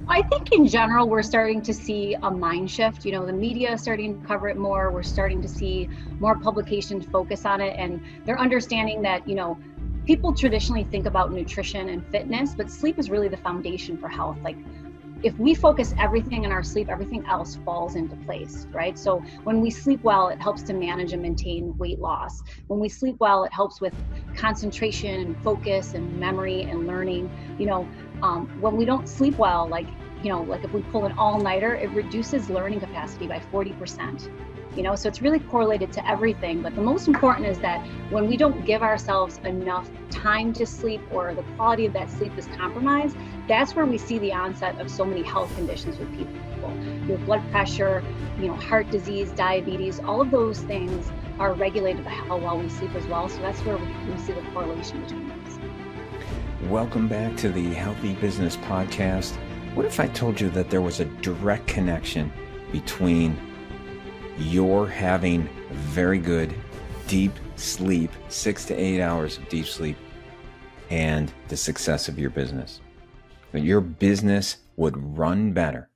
I think in general, we're starting to see a mind shift. The media is starting to cover it more. We're starting to see more publications focus on it. And they're understanding that, people traditionally think about nutrition and fitness, but sleep is really the foundation for health. Like, if we focus everything in our sleep, everything else falls into place, right? So when we sleep well, it helps to manage and maintain weight loss. When we sleep well, it helps with concentration and focus and memory and learning. When we don't sleep well, like if we pull an all-nighter, it reduces learning capacity by 40%. So it's really correlated to everything. But the most important is that when we don't give ourselves enough time to sleep, or the quality of that sleep is compromised, that's where we see the onset of so many health conditions with people. Your blood pressure, heart disease, diabetes, all of those things are regulated by how well we sleep as well. So that's where we see the correlation between those. Welcome back to the Healthy Business Podcast. What if I told you that there was a direct connection between your having very good deep sleep, 6 to 8 hours of deep sleep, and the success of your business? That your business would run better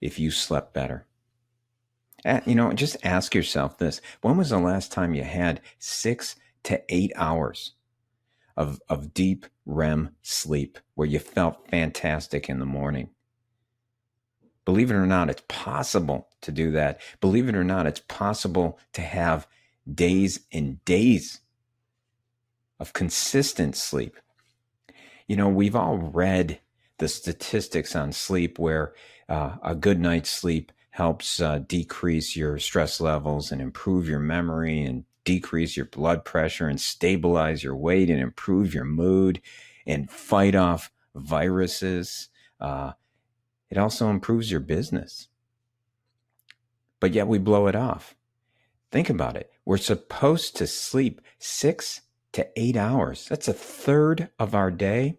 if you slept better. Just ask yourself this. When was the last time you had 6 to 8 hours of deep REM sleep where you felt fantastic in the morning? Believe it or not, it's possible to do that. Believe it or not, it's possible to have days and days of consistent sleep. We've all read the statistics on sleep where a good night's sleep helps decrease your stress levels and improve your memory and decrease your blood pressure and stabilize your weight and improve your mood and fight off viruses. It also improves your business. But yet we blow it off. Think about it. We're supposed to sleep 6 to 8 hours. That's a third of our day.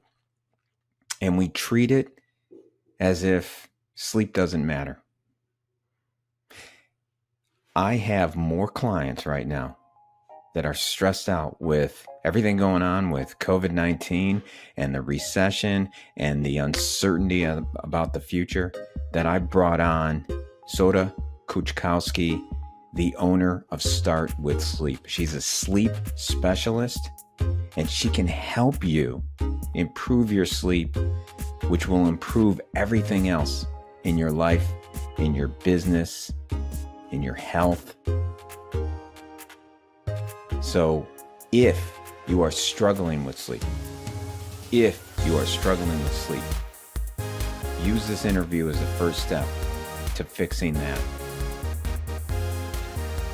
And we treat it as if sleep doesn't matter. I have more clients right now that are stressed out with everything going on with COVID-19 and the recession and the uncertainty about the future that I brought on Soda Kuczkowski, the owner of Start With Sleep. She's a sleep specialist, and she can help you improve your sleep, which will improve everything else in your life, in your business, in your health. So if you are struggling with sleep, use this interview as a first step to fixing that.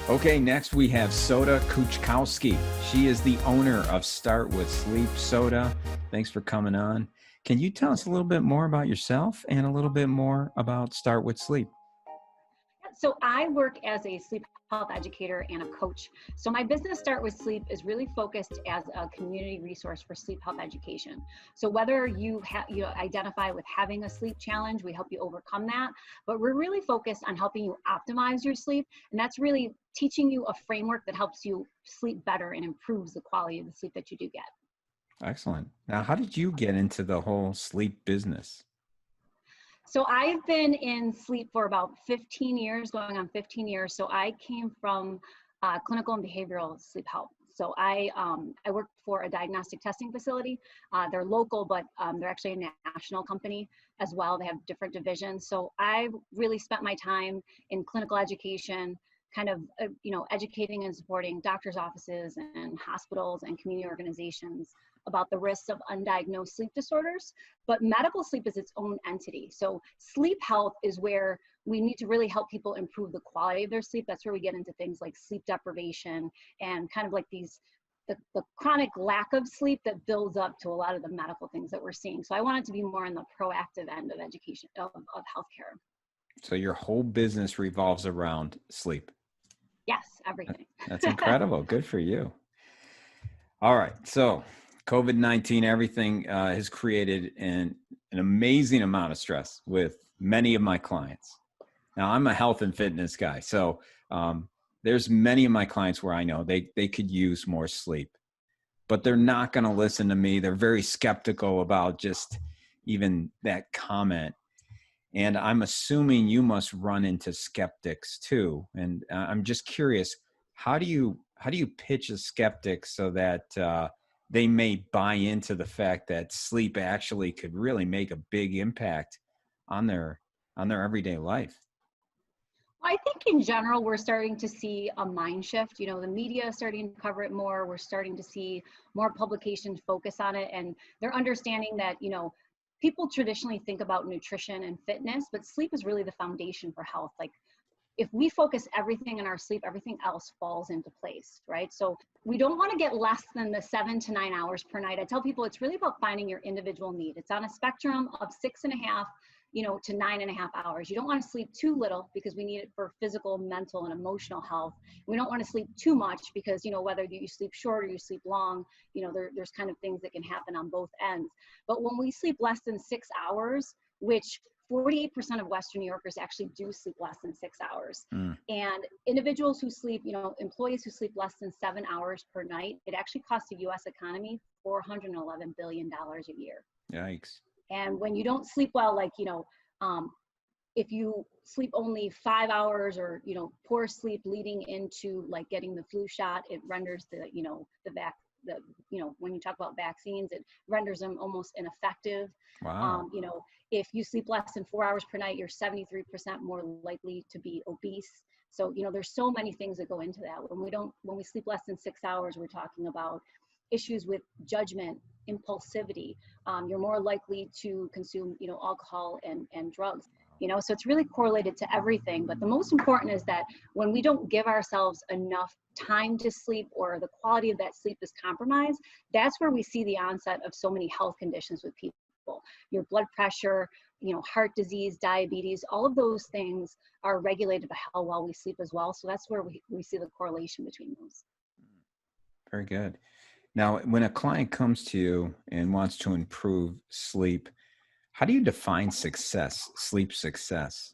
Okay, next we have Soda Kuczkowski. She is the owner of Start With Sleep. Soda, thanks for coming on. Can you tell us a little bit more about yourself and a little bit more about Start With Sleep? So I work as a sleep health educator and a coach. So my business Start With Sleep is really focused as a community resource for sleep health education. So whether you identify with having a sleep challenge, we help you overcome that. But we're really focused on helping you optimize your sleep. And that's really teaching you a framework that helps you sleep better and improves the quality of the sleep that you do get. Excellent. Now, how did you get into the whole sleep business? So I've been in sleep for about 15 years, going on 15 years. So I came from clinical and behavioral sleep health. So I worked for a diagnostic testing facility. They're local, but they're actually a national company as well. They have different divisions. So I really spent my time in clinical education, kind of, educating and supporting doctors' offices and hospitals and community organizations about the risks of undiagnosed sleep disorders. But medical sleep is its own entity. So sleep health is where we need to really help people improve the quality of their sleep. That's where we get into things like sleep deprivation and kind of like the chronic lack of sleep that builds up to a lot of the medical things that we're seeing. So I wanted to be more on the proactive end of education, of healthcare. So your whole business revolves around sleep. Yes, everything. That's incredible. Good for you. All right. So COVID-19, everything has created an amazing amount of stress with many of my clients. Now, I'm a health and fitness guy. So there's many of my clients where I know they could use more sleep, but they're not going to listen to me. They're very skeptical about just even that comment. And I'm assuming you must run into skeptics too. And I'm just curious, how do you pitch a skeptic so that they may buy into the fact that sleep actually could really make a big impact on their everyday life? I think in general, we're starting to see a mind shift. You know, the media is starting to cover it more. We're starting to see more publications focus on it. And they're understanding that, you know, people traditionally think about nutrition and fitness, but sleep is really the foundation for health. Like, if we focus everything on our sleep, everything else falls into place, right? So we don't want to get less than the 7 to 9 hours per night. I tell people it's really about finding your individual need. It's on a spectrum of 6.5, to 9.5 hours. You don't want to sleep too little because we need it for physical, mental, and emotional health. We don't want to sleep too much because, whether you sleep short or you sleep long, there's kind of things that can happen on both ends. But when we sleep less than 6 hours, which 48% of Western New Yorkers actually do sleep less than 6 hours. And individuals who sleep, employees who sleep less than 7 hours per night, it actually costs the US economy $411 billion a year. Yikes. And when you don't sleep well, like, if you sleep only 5 hours or, poor sleep leading into like getting the flu shot, it renders when you talk about vaccines, it renders them almost ineffective. Wow. If you sleep less than 4 hours per night, you're 73% more likely to be obese. So, there's so many things that go into that. When we sleep less than 6 hours, we're talking about issues with judgment, impulsivity. You're more likely to consume, alcohol and drugs. So it's really correlated to everything. But the most important is that when we don't give ourselves enough time to sleep, or the quality of that sleep is compromised, that's where we see the onset of so many health conditions with people. Your blood pressure, heart disease, diabetes, all of those things are regulated by how well we sleep as well. So that's where we see the correlation between those. Very good. Now, when a client comes to you and wants to improve sleep, how do you define success, sleep success?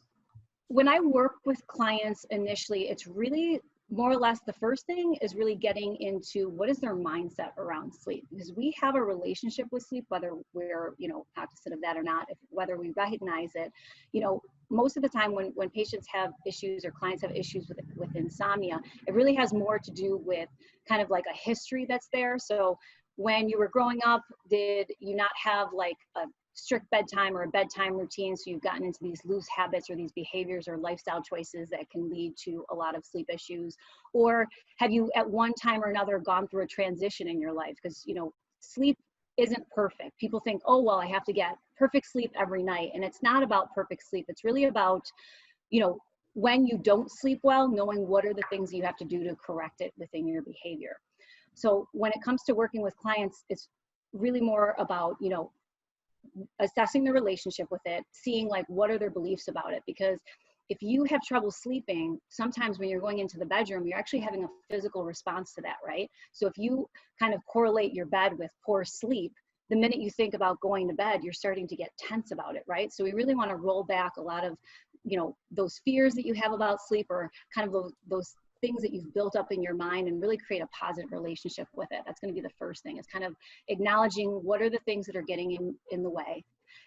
When I work with clients initially, it's really more or less the first thing is really getting into what is their mindset around sleep, because we have a relationship with sleep, whether we're, cognizant of that or not, whether we recognize it. Most of the time when patients have issues or clients have issues with insomnia, it really has more to do with kind of like a history that's there. So when you were growing up, did you not have like a strict bedtime or a bedtime routine, so you've gotten into these loose habits or these behaviors or lifestyle choices that can lead to a lot of sleep issues? Or have you at one time or another gone through a transition in your life? Because sleep isn't perfect. People think, oh well, I have to get perfect sleep every night, and it's not about perfect sleep. It's really about when you don't sleep well, knowing what are the things you have to do to correct it within your behavior. So when it comes to working with clients, it's really more about assessing the relationship with it, seeing like what are their beliefs about it. Because if you have trouble sleeping, sometimes when you're going into the bedroom, you're actually having a physical response to that, right? So if you kind of correlate your bed with poor sleep, the minute you think about going to bed, you're starting to get tense about it, right? So we really want to roll back a lot of, those fears that you have about sleep, or kind of those things that you've built up in your mind, and really create a positive relationship with it. That's going to be the first thing. It's kind of acknowledging what are the things that are getting in the way.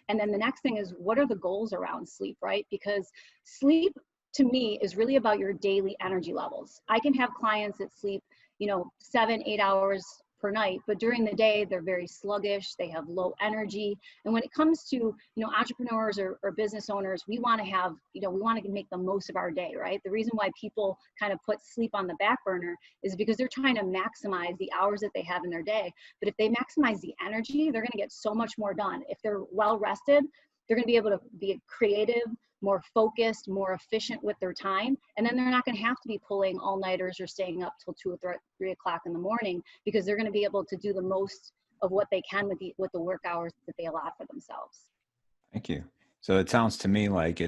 And then the next thing is, what are the goals around sleep, right? Because sleep to me is really about your daily energy levels. I can have clients that sleep, 7-8 hours per night, but during the day they're very sluggish, they have low energy. And when it comes to entrepreneurs or business owners, we want to have, we want to make the most of our day, right? The reason why people kind of put sleep on the back burner is because they're trying to maximize the hours that they have in their day. But if they maximize the energy, they're going to get so much more done. If they're well rested, they're going to be able to be creative, more focused, more efficient with their time. And then they're not going to have to be pulling all-nighters or staying up till 2 or 3 o'clock in the morning, because they're going to be able to do the most of what they can with the work hours that they allot for themselves. Thank you. So it sounds to me like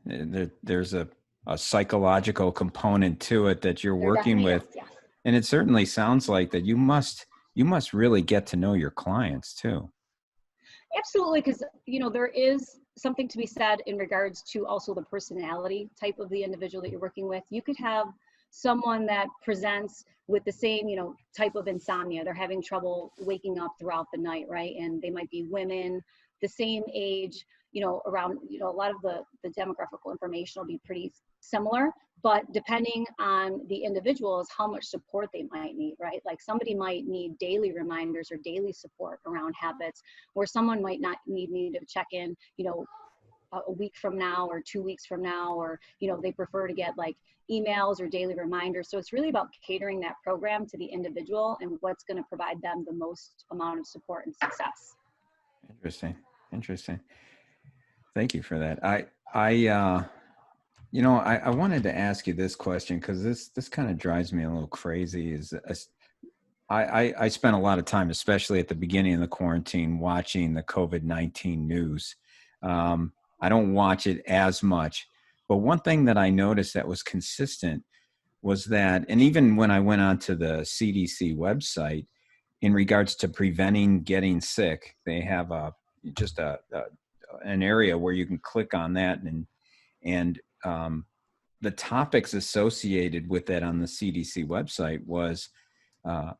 there's a psychological component to it that you're working with. Yes. And it certainly sounds like that you must really get to know your clients too. Absolutely, because there is something to be said in regards to also the personality type of the individual that you're working with. You could have someone that presents with the same type of insomnia. They're having trouble waking up throughout the night, right? And they might be women, the same age, around, a lot of the demographical information will be pretty similar, but depending on the individuals, how much support they might need, right? Like somebody might need daily reminders or daily support around habits, where someone might not need me to check in, a week from now or 2 weeks from now, or, they prefer to get like emails or daily reminders. So it's really about catering that program to the individual and what's going to provide them the most amount of support and success. Interesting. Thank you for that. I wanted to ask you this question, because this kind of drives me a little crazy. I spent a lot of time, especially at the beginning of the quarantine, watching the COVID-19 news. I don't watch it as much, but one thing that I noticed that was consistent was that, and even when I went onto the CDC website, in regards to preventing getting sick, they have an area where you can click on that, and the topics associated with that on the CDC website was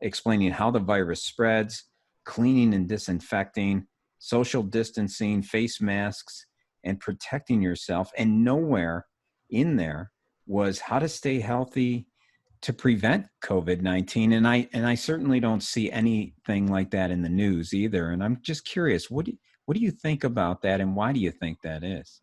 explaining how the virus spreads, cleaning and disinfecting, social distancing, face masks, and protecting yourself. And nowhere in there was how to stay healthy to prevent COVID-19. And I certainly don't see anything like that in the news either. And I'm just curious, what do you think about that, and why do you think that is?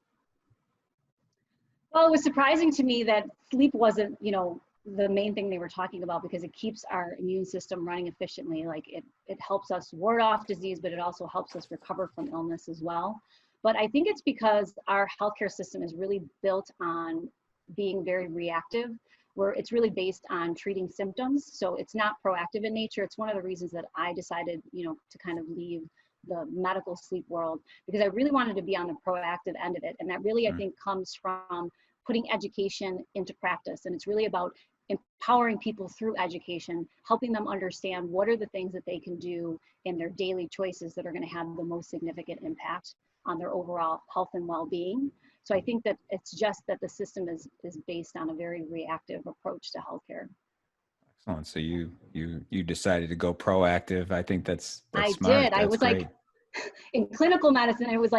Well, it was surprising to me that sleep wasn't, the main thing they were talking about, because it keeps our immune system running efficiently. Like it helps us ward off disease, but it also helps us recover from illness as well. But I think it's because our healthcare system is really built on being very reactive, where it's really based on treating symptoms. So it's not proactive in nature. It's one of the reasons that I decided, to kind of leave the medical sleep world, because I really wanted to be on the proactive end of it. And that really, I think, comes from putting education into practice. And it's really about empowering people through education, helping them understand what are the things that they can do in their daily choices that are going to have the most significant impact on their overall health and well-being. So I think that it's just that the system is based on a very reactive approach to healthcare. Excellent. So you decided to go proactive. I think that's I smart. did. I was great. like, in clinical medicine, it was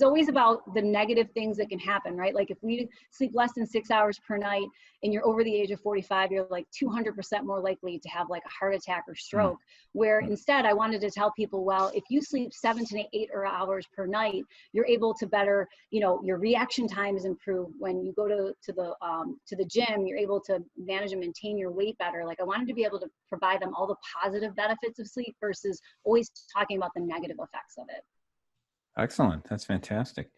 always about the negative things that can happen, right? Like if we sleep less than 6 hours per night and you're over the age of 45, you're like 200% more likely to have like a heart attack or stroke. Where instead I wanted to tell people, well, if you sleep 7 to 8 hours per night, you're able to better, your reaction time is improved. When you go to the gym, you're able to manage and maintain your weight better. Like I wanted to be able to provide them all the positive benefits of sleep versus always talking about the negative effects of it. Excellent. That's fantastic.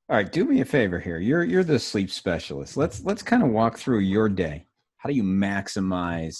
All right, do me a favor here. You're the sleep specialist. Let's kind of walk through your day. How do you maximize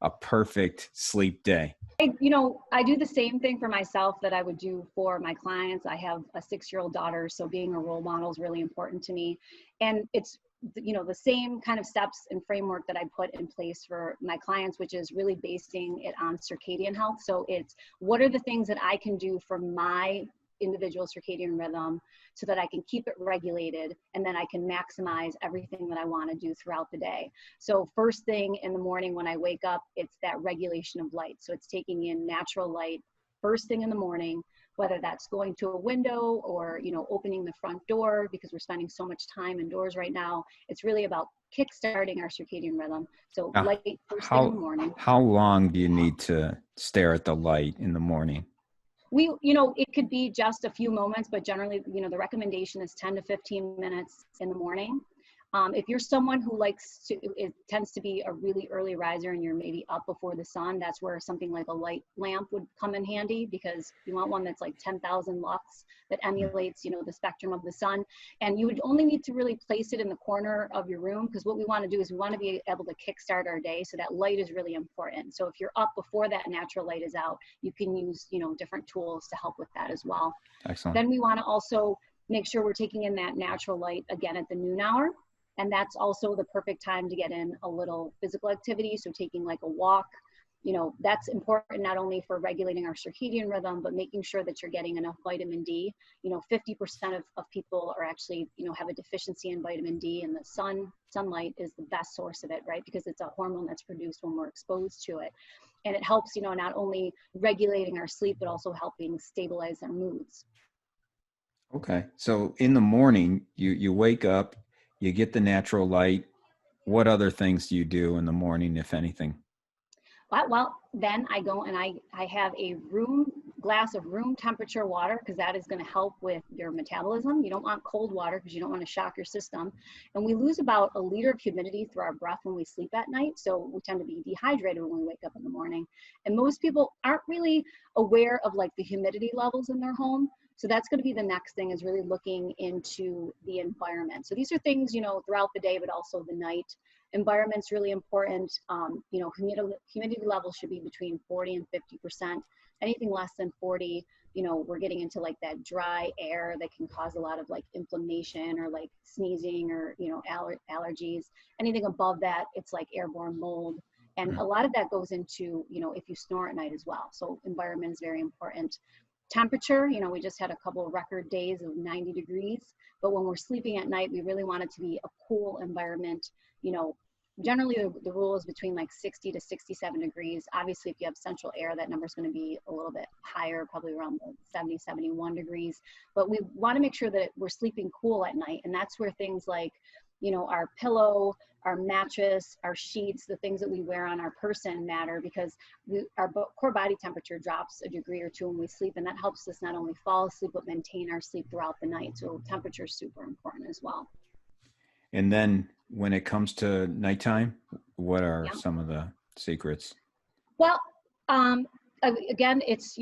a perfect sleep day? I do the same thing for myself that I would do for my clients. I have a 6-year-old daughter, so being a role model is really important to me. And it's, the same kind of steps and framework that I put in place for my clients, which is really basing it on circadian health. So it's, what are the things that I can do for my individual circadian rhythm so that I can keep it regulated, and then I can maximize everything that I want to do throughout the day. So first thing in the morning when I wake up, it's that regulation of light. So it's taking in natural light first thing in the morning, whether that's going to a window or, opening the front door, because we're spending so much time indoors right now. It's really about kickstarting our circadian rhythm. So light first thing in the morning. How long do you need to stare at the light in the morning? It could be just a few moments, but generally, the recommendation is 10 to 15 minutes in the morning. If you're someone who it tends to be a really early riser and you're maybe up before the sun, that's where something like a light lamp would come in handy, because you want one that's like 10,000 lux that emulates, the spectrum of the sun. And you would only need to really place it in the corner of your room, because what we want to do is we want to be able to kickstart our day. So that light is really important. So if you're up before that natural light is out, you can use, different tools to help with that as well. Excellent. Then we want to also make sure we're taking in that natural light again at the noon hour. And that's also the perfect time to get in a little physical activity. So taking like a walk, that's important not only for regulating our circadian rhythm, but making sure that you're getting enough vitamin D. 50% of people are actually, have a deficiency in vitamin D, and the sunlight is the best source of it, right? Because it's a hormone that's produced when we're exposed to it. And it helps, not only regulating our sleep, but also helping stabilize our moods. Okay. So in the morning, you wake up, you get the natural light. What other things do you do in the morning, if anything? Well, then I go and I have a glass of room temperature water because that is going to help with your metabolism. You don't want cold water because you don't want to shock your system. And we lose about a liter of humidity through our breath when we sleep at night. So we tend to be dehydrated when we wake up in the morning. And most people aren't really aware of like the humidity levels in their home. So that's going to be the next thing, is really looking into the environment. So these are things, throughout the day, but also the night. Environment's really important. Humidity levels should be between 40 and 50%. Anything less than 40, we're getting into like that dry air that can cause a lot of like inflammation or like sneezing or, allergies. Anything above that, it's like airborne mold. And a lot of that goes into, if you snore at night as well. So environment is very important. Temperature, we just had a couple of record days of 90 degrees, but when we're sleeping at night, we really want it to be a cool environment. Generally the rule is between like 60 to 67 degrees. Obviously, if you have central air, that number is going to be a little bit higher, probably around the 70, 71 degrees. But we want to make sure that we're sleeping cool at night. And that's where things like, our pillow, our mattress, our sheets, the things that we wear on our person matter, because our core body temperature drops a degree or two when we sleep. And that helps us not only fall asleep, but maintain our sleep throughout the night. So temperature is super important as well. And then when it comes to nighttime, what are Yeah. some of the secrets? Well, again, it's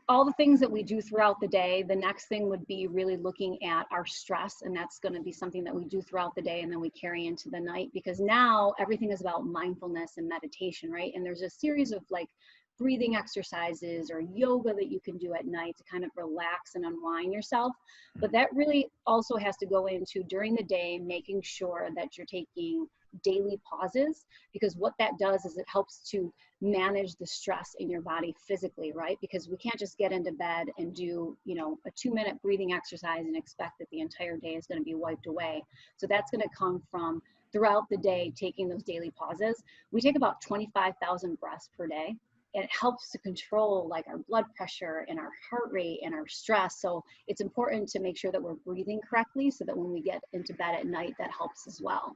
all the things that we do throughout the day. The next thing would be really looking at our stress, and that's going to be something that we do throughout the day and then we carry into the night, because now everything is about mindfulness and meditation, right? And there's a series of like breathing exercises or yoga that you can do at night to kind of relax and unwind yourself. But that really also has to go into during the day, making sure that you're taking daily pauses, because what that does is it helps to manage the stress in your body physically, right? Because we can't just get into bed and do, a 2-minute breathing exercise and expect that the entire day is going to be wiped away. So that's going to come from throughout the day, taking those daily pauses. We take about 25,000 breaths per day. And it helps to control like our blood pressure and our heart rate and our stress. So it's important to make sure that we're breathing correctly so that when we get into bed at night, that helps as well.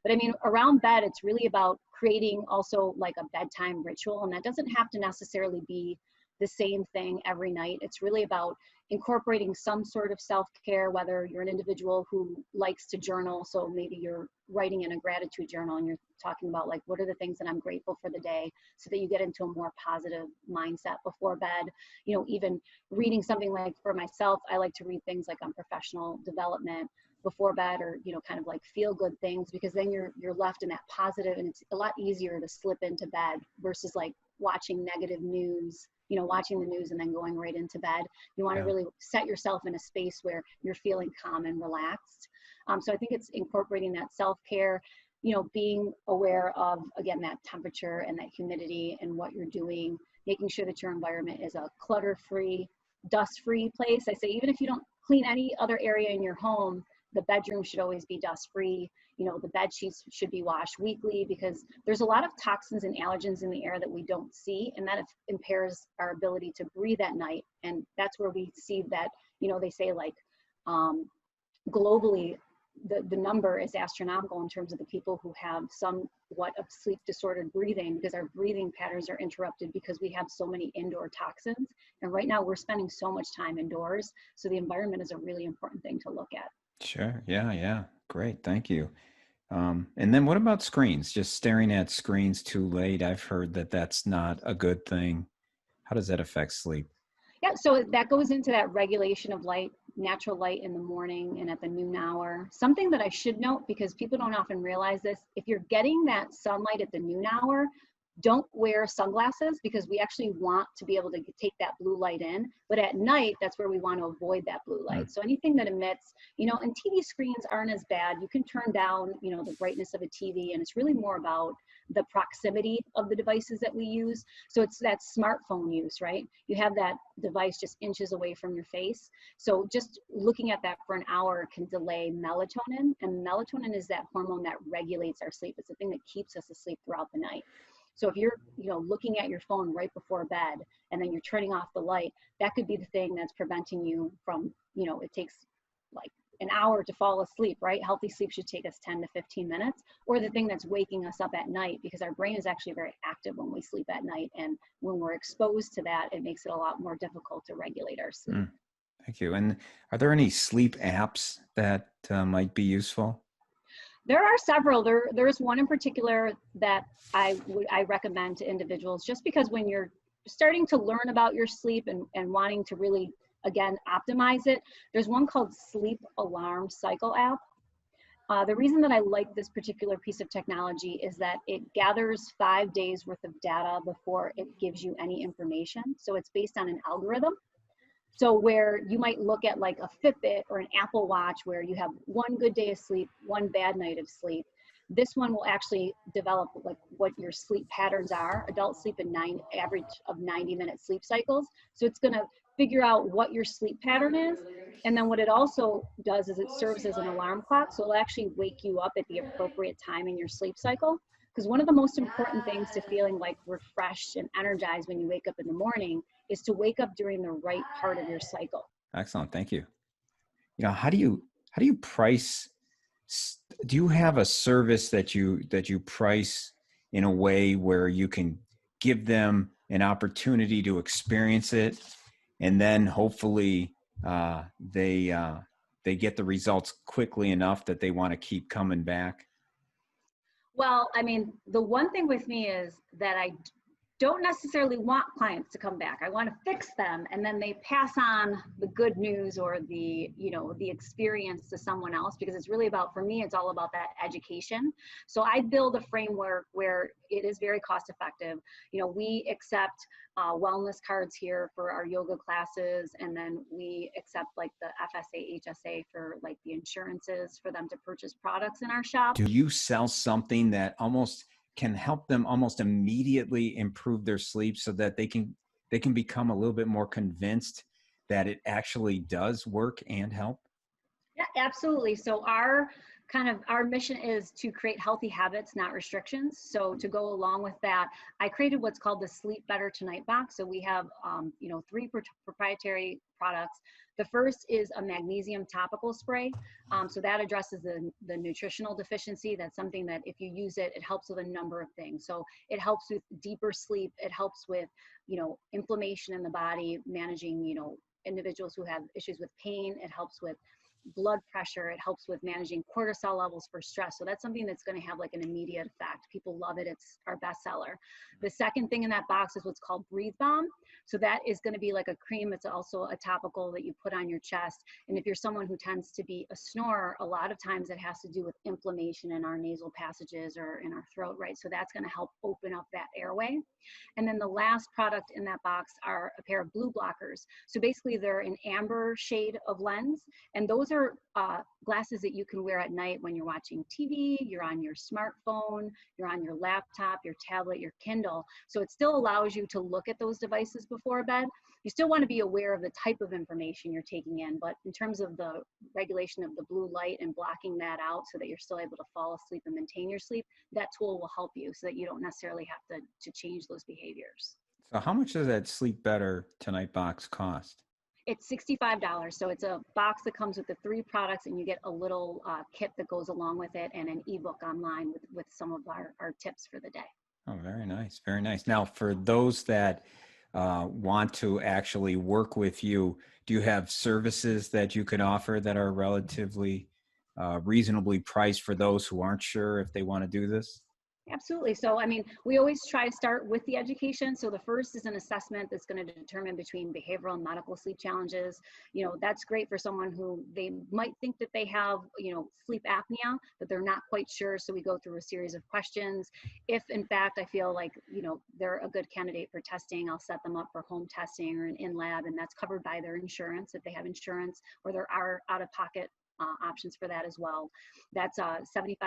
But I mean, around bed, it's really about creating also like a bedtime ritual. And that doesn't have to necessarily be the same thing every night. It's really about incorporating some sort of self-care, whether you're an individual who likes to journal. So maybe you're writing in a gratitude journal and you're talking about like, what are the things that I'm grateful for the day, so that you get into a more positive mindset before bed. Even reading something, like for myself, I like to read things like on professional development before bed, or kind of like feel good things, because then you're left in that positive, and it's a lot easier to slip into bed versus like watching negative news, watching the news and then going right into bed. You want to really set yourself in a space where you're feeling calm and relaxed. So I think it's incorporating that self-care, being aware of, again, that temperature and that humidity and what you're doing, making sure that your environment is a clutter-free, dust-free place. I say, even if you don't clean any other area in your home, the bedroom should always be dust-free. The bed sheets should be washed weekly, because there's a lot of toxins and allergens in the air that we don't see, and that impairs our ability to breathe at night. And that's where we see that, they say like globally, the number is astronomical in terms of the people who have somewhat of sleep disordered breathing, because our breathing patterns are interrupted because we have so many indoor toxins. And right now we're spending so much time indoors. So the environment is a really important thing to look at. Sure. Yeah. Great. Thank you. And then what about screens? Just staring at screens too late. I've heard that that's not a good thing. How does that affect sleep? Yeah, so that goes into that regulation of light, natural light in the morning and at the noon hour. Something that I should note, because people don't often realize this, if you're getting that sunlight at the noon hour, don't wear sunglasses, because we actually want to be able to take that blue light in. But at night, that's where we want to avoid that blue light. So anything that emits, and TV screens aren't as bad. You can turn down, the brightness of a TV, and it's really more about the proximity of the devices that we use. So it's that smartphone use, right? You have that device just inches away from your face. So just looking at that for an hour can delay melatonin. And melatonin is that hormone that regulates our sleep. It's the thing that keeps us asleep throughout the night. So if you're, looking at your phone right before bed and then you're turning off the light, that could be the thing that's preventing you from, it takes like an hour to fall asleep, right? Healthy sleep should take us 10 to 15 minutes, or the thing that's waking us up at night, because our brain is actually very active when we sleep at night. And when we're exposed to that, it makes it a lot more difficult to regulate our sleep. Thank you. And are there any sleep apps that might be useful? There are several. There is one in particular that I recommend to individuals, just because when you're starting to learn about your sleep and wanting to really, again, optimize it, there's one called Sleep Alarm Cycle app. The reason that I like this particular piece of technology is that it gathers 5 days worth of data before it gives you any information. So it's based on an algorithm. So where you might look at like a Fitbit or an Apple Watch where you have one good day of sleep, one bad night of sleep, this one will actually develop like what your sleep patterns are. Adults sleep in average of 90-minute sleep cycles. So it's going to figure out what your sleep pattern is. And then what it also does is it serves as an alarm clock. So it'll actually wake you up at the appropriate time in your sleep cycle. Because one of the most important things to feeling like refreshed and energized when you wake up in the morning is to wake up during the right part of your cycle. Excellent. Thank you. How do you price? Do you have a service that you price in a way where you can give them an opportunity to experience it, and then hopefully they get the results quickly enough that they want to keep coming back? Well, I mean, the one thing with me is that I don't necessarily want clients to come back. I want to fix them, and then they pass on the good news or the experience to someone else, because it's really about, for me, it's all about that education. So I build a framework where it is very cost effective. We accept wellness cards here for our yoga classes, and then we accept like the FSA, HSA for like the insurances for them to purchase products in our shop. Do you sell something that can help them almost immediately improve their sleep so that they can become a little bit more convinced that it actually does work and help? Yeah, absolutely. So our mission is to create healthy habits, not restrictions. So to go along with that, I created what's called the Sleep Better Tonight box. So we have, 3 proprietary products. The first is a magnesium topical spray. So that addresses the nutritional deficiency. That's something that if you use it, it helps with a number of things. So it helps with deeper sleep. It helps with, inflammation in the body, managing, individuals who have issues with pain. It helps with blood pressure. It helps with managing cortisol levels for stress. So that's something that's going to have like an immediate effect. People love it. It's our bestseller. The second thing in that box is what's called Breathe Balm. So that is going to be like a cream. It's also a topical that you put on your chest. And if you're someone who tends to be a snorer, a lot of times it has to do with inflammation in our nasal passages or in our throat, right? So that's going to help open up that airway. And then the last product in that box are a pair of blue blockers. So basically they're an amber shade of lens, and those are glasses that you can wear at night when you're watching TV, you're on your smartphone, you're on your laptop, your tablet, your Kindle. So it still allows you to look at those devices before bed. You still want to be aware of the type of information you're taking in, but in terms of the regulation of the blue light and blocking that out so that you're still able to fall asleep and maintain your sleep, that tool will help you so that you don't necessarily have to change those behaviors. So how much does that Sleep Better Tonight box cost? It's $65. So it's a box that comes with the 3 products, and you get a little kit that goes along with it, and an ebook online with some of our tips for the day. Oh, very nice. Very nice. Now, for those that want to actually work with you, do you have services that you can offer that are relatively reasonably priced for those who aren't sure if they want to do this? Absolutely. So, I mean, we always try to start with the education. So the first is an assessment that's going to determine between behavioral and medical sleep challenges. That's great for someone who they might think that they have, sleep apnea, but they're not quite sure. So we go through a series of questions. If in fact, I feel like, they're a good candidate for testing, I'll set them up for home testing or an in-lab, and that's covered by their insurance if they have insurance, or there are out-of-pocket options for that as well. That's $75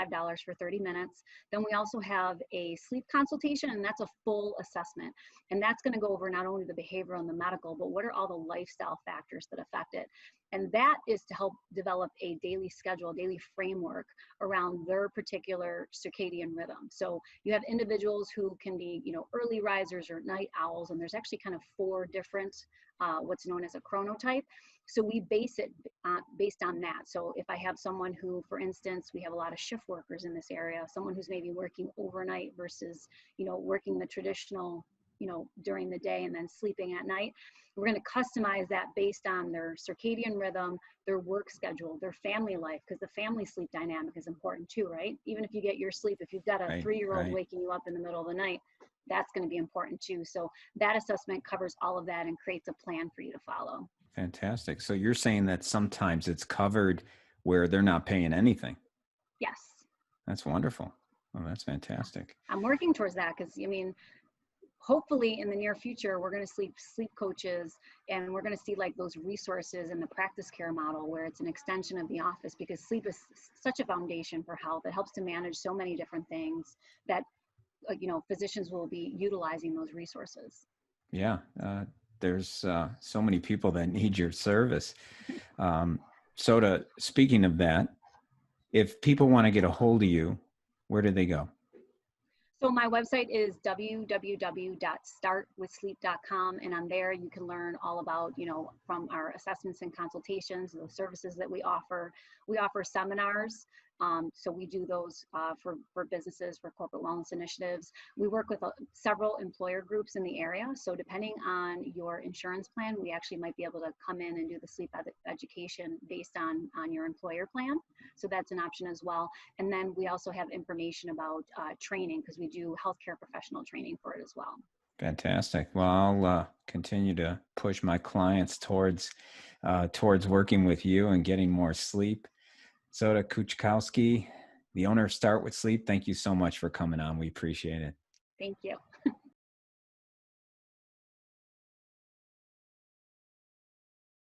for 30 minutes. Then we also have a sleep consultation, and that's a full assessment. And that's going to go over not only the behavioral and the medical, but what are all the lifestyle factors that affect it. And that is to help develop a daily schedule, daily framework around their particular circadian rhythm. So you have individuals who can be, early risers or night owls, and there's actually kind of 4 different, what's known as a chronotype. So we base it based on that. So if I have someone who, for instance, we have a lot of shift workers in this area, someone who's maybe working overnight versus, working the traditional, during the day and then sleeping at night. We're going to customize that based on their circadian rhythm, their work schedule, their family life, because the family sleep dynamic is important too, right? Even if you get your sleep, if you've got a 3-year-old waking you up in the middle of the night, that's going to be important too. So that assessment covers all of that and creates a plan for you to follow. Fantastic. So you're saying that sometimes it's covered where they're not paying anything. Yes. That's wonderful. Oh, that's fantastic. I'm working towards that because, hopefully in the near future, we're going to see sleep coaches, and we're going to see like those resources in the practice care model where it's an extension of the office, because sleep is such a foundation for health. It helps to manage so many different things that, physicians will be utilizing those resources. Yeah. There's so many people that need your service. Soda, speaking of that, if people want to get a hold of you, where do they go? So my website is www.startwithsleep.com, and on there you can learn all about, from our assessments and consultations, the services that we offer. We offer seminars. So we do those for businesses, for corporate wellness initiatives. We work with several employer groups in the area. So depending on your insurance plan, we actually might be able to come in and do the sleep education based on your employer plan. So that's an option as well. And then we also have information about training, because we do healthcare professional training for it as well. Fantastic. Well, I'll continue to push my clients towards working with you and getting more sleep. Soda Kuczkowski, the owner of Start With Sleep, thank you so much for coming on. We appreciate it. Thank you.